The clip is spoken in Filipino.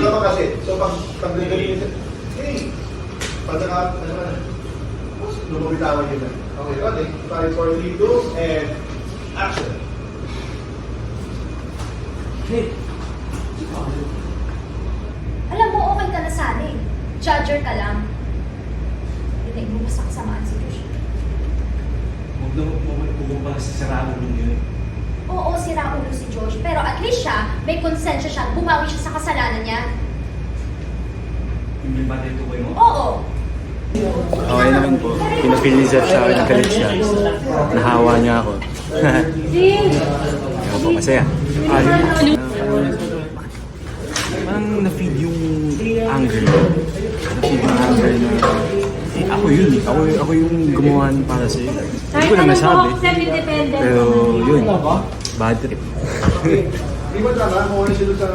naman kasi. So, pag nagalinis, hey! Pag naka, ano na, lumabitawan yun na. Okay, okay. 5, 4, 3, 2, and action. Hey! Alam mo, okay ka na sana eh. Judger ka lang. Hindi mo basta kasamaan si Josh. Huwag na pupunta sa sarado nun yun. Oo, sira ulo si Josh. Pero at least siya, may konsensya siya at bumawi siya sa kasalanan niya. Hindi ba dito kayo mo? Oo. Okay naman po. Pinapil ni Zef sa akin ng galit siya. Nahawa niya ako. Ewan po, masaya. Parang na-feed yung anger ko. Na-feed yung anger na ako yun eh. Ako yung gumawa para sa'yo. Hindi ko na nasabi. Pero yun, bad trip. Di ba tama? Kung ano sila sa...